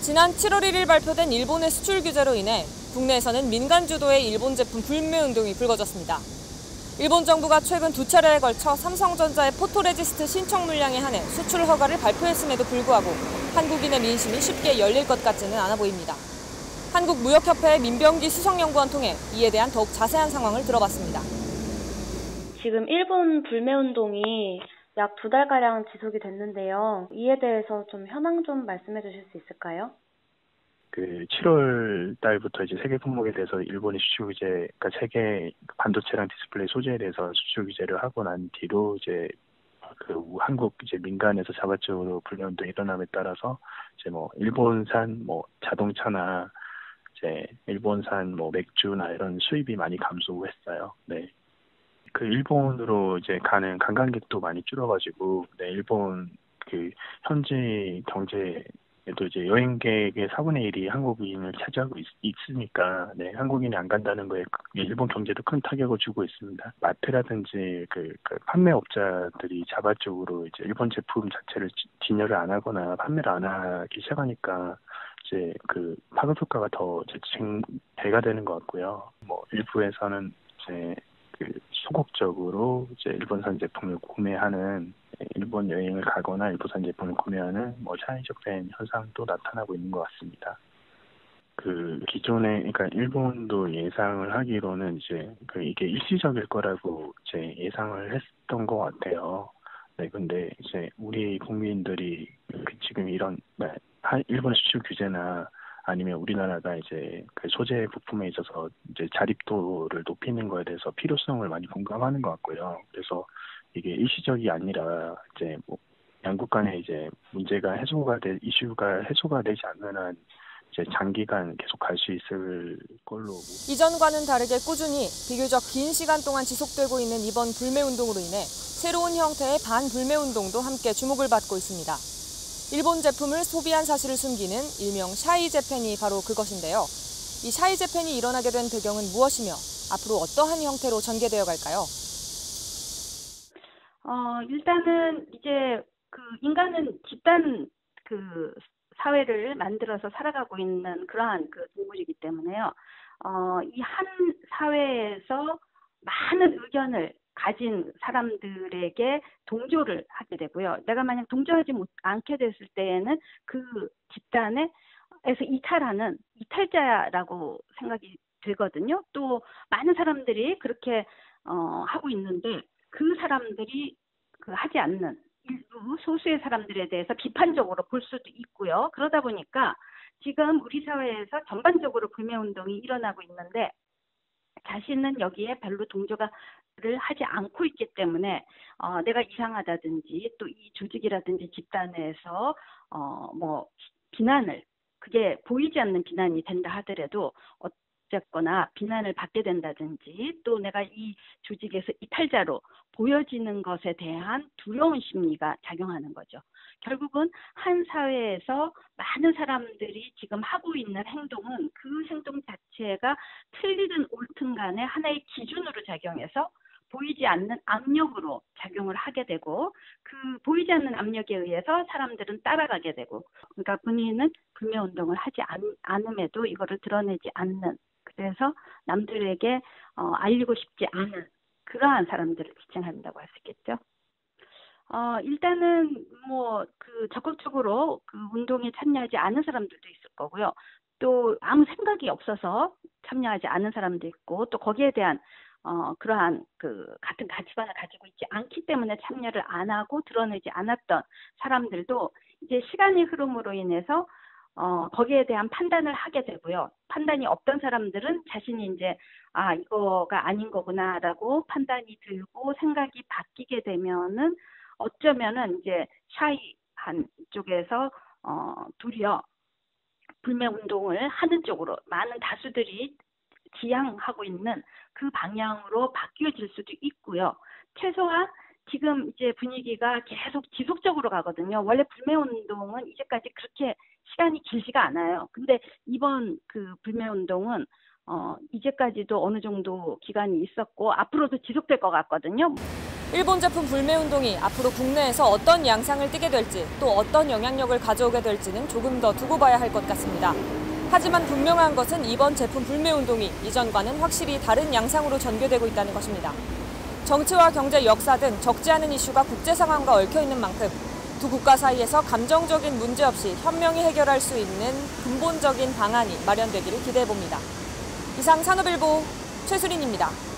지난 7월 1일 발표된 일본의 수출 규제로 인해 국내에서는 민간 주도의 일본 제품 불매 운동이 불거졌습니다. 일본 정부가 최근 2차례에 걸쳐 삼성전자의 포토레지스트 신청 물량에 한해 수출 허가를 발표했음에도 불구하고 한국인의 민심이 쉽게 열릴 것 같지는 않아 보입니다. 한국무역협회의 민병기 수석연구원 통해 이에 대한 더욱 자세한 상황을 들어봤습니다. 지금 일본 불매 운동이 약 2달가량 지속이 됐는데요. 이에 대해서 좀 현황 좀 말씀해 주실 수 있을까요? 7월 달부터 이제 세계 품목에 대해서 일본이 수출 규제, 그러니까 세계 반도체랑 디스플레이 소재에 대해서 수출 규제를 하고 난 뒤로 이제 한국 이제 민간에서 자발적으로 불매 운동이 일어남에 따라서 이제 일본산 자동차나 이제 일본산 맥주나 이런 수입이 많이 감소했어요. 네. 일본으로 이제 가는 관광객도 많이 줄어가지고, 네, 일본 현지 경제에도 이제 여행객의 4분의 1이 한국인을 차지하고 있으니까, 네, 한국인이 안 간다는 거에 일본 경제도 큰 타격을 주고 있습니다. 마트라든지 판매업자들이 자발적으로 이제 일본 제품 자체를 진열을 안 하거나 판매를 안 하기 시작하니까 이제 파급 효과가 더 배가 되는 것 같고요. 일부에서는 이제 소극적으로 이제 일본산 제품을 구매하는, 일본 여행을 가거나 일본산 제품을 구매하는 샤이적된 현상도 나타나고 있는 것 같습니다. 기존에, 그러니까 일본도 예상을 하기로는 이제 이게 일시적일 거라고 이제 예상을 했던 것 같아요. 네, 근데 이제 우리 국민들이 지금 이런 일본 수출 규제나 아니면 우리나라가 이제 소재 부품에 있어서 이제 자립도를 높이는 거에 대해서 필요성을 많이 공감하는 것 같고요. 그래서 이게 일시적이 아니라 이제 양국 간에 이제 이슈가 해소가 되지 않는 한 이제 장기간 계속 갈 수 있을 걸로. 이전과는 다르게 꾸준히 비교적 긴 시간 동안 지속되고 있는 이번 불매 운동으로 인해 새로운 형태의 반불매 운동도 함께 주목을 받고 있습니다. 일본 제품을 소비한 사실을 숨기는 일명 샤이 재팬이 바로 그것인데요. 이 샤이 재팬이 일어나게 된 배경은 무엇이며 앞으로 어떠한 형태로 전개되어 갈까요? 일단은 이제 인간은 집단 사회를 만들어서 살아가고 있는 그러한 동물이기 때문에요. 이 한 사회에서 많은 의견을 가진 사람들에게 동조를 하게 되고요. 내가 만약 동조하지 않게 됐을 때에는 그 집단에서 이탈하는 이탈자라고 생각이 되거든요. 또 많은 사람들이 그렇게 하고 있는데 그 사람들이 하지 않는 일부 소수의 사람들에 대해서 비판적으로 볼 수도 있고요. 그러다 보니까 지금 우리 사회에서 전반적으로 불매 운동이 일어나고 있는데 자신은 여기에 별로 동조를 하지 않고 있기 때문에 내가 이상하다든지 또 이 조직이라든지 집단에서 비난을, 그게 보이지 않는 비난이 된다 하더라도 어쨌거나 비난을 받게 된다든지 또 내가 이 조직에서 이탈자로 보여지는 것에 대한 두려운 심리가 작용하는 거죠. 결국은 한 사회에서 많은 사람들이 지금 하고 있는 행동은 그 행동 자체가 틀리든 옳든 간에 하나의 기준으로 작용해서 보이지 않는 압력으로 작용을 하게 되고 그 보이지 않는 압력에 의해서 사람들은 따라가게 되고, 그러니까 본인은 불매 운동을 하지 않음에도 이거를 드러내지 않는, 그래서 남들에게 알리고 싶지 않은 그러한 사람들을 지칭한다고 할 수 있겠죠. 일단은 적극적으로 운동에 참여하지 않은 사람들도 있을 거고요. 또 아무 생각이 없어서 참여하지 않은 사람도 있고, 또 거기에 대한 그러한 같은 가치관을 가지고 있지 않기 때문에 참여를 안 하고 드러내지 않았던 사람들도 이제 시간의 흐름으로 인해서 거기에 대한 판단을 하게 되고요. 판단이 없던 사람들은 자신이 이제 이거가 아닌 거구나라고 판단이 들고 생각이 바뀌게 되면은 어쩌면은 이제 샤이한 쪽에서 도리어 불매 운동을 하는 쪽으로 많은 다수들이 지향하고 있는 그 방향으로 바뀌어질 수도 있고요. 최소한 지금 이제 분위기가 계속 지속적으로 가거든요. 원래 불매 운동은 이제까지 그렇게 시간이 길지가 않아요. 근데 이번 불매 운동은 이제까지도 어느 정도 기간이 있었고 앞으로도 지속될 것 같거든요. 일본 제품 불매운동이 앞으로 국내에서 어떤 양상을 띠게 될지 또 어떤 영향력을 가져오게 될지는 조금 더 두고 봐야 할 것 같습니다. 하지만 분명한 것은 이번 제품 불매운동이 이전과는 확실히 다른 양상으로 전개되고 있다는 것입니다. 정치와 경제, 역사 등 적지 않은 이슈가 국제 상황과 얽혀 있는 만큼 두 국가 사이에서 감정적인 문제 없이 현명히 해결할 수 있는 근본적인 방안이 마련되기를 기대해 봅니다. 이상 산업일보 최수린입니다.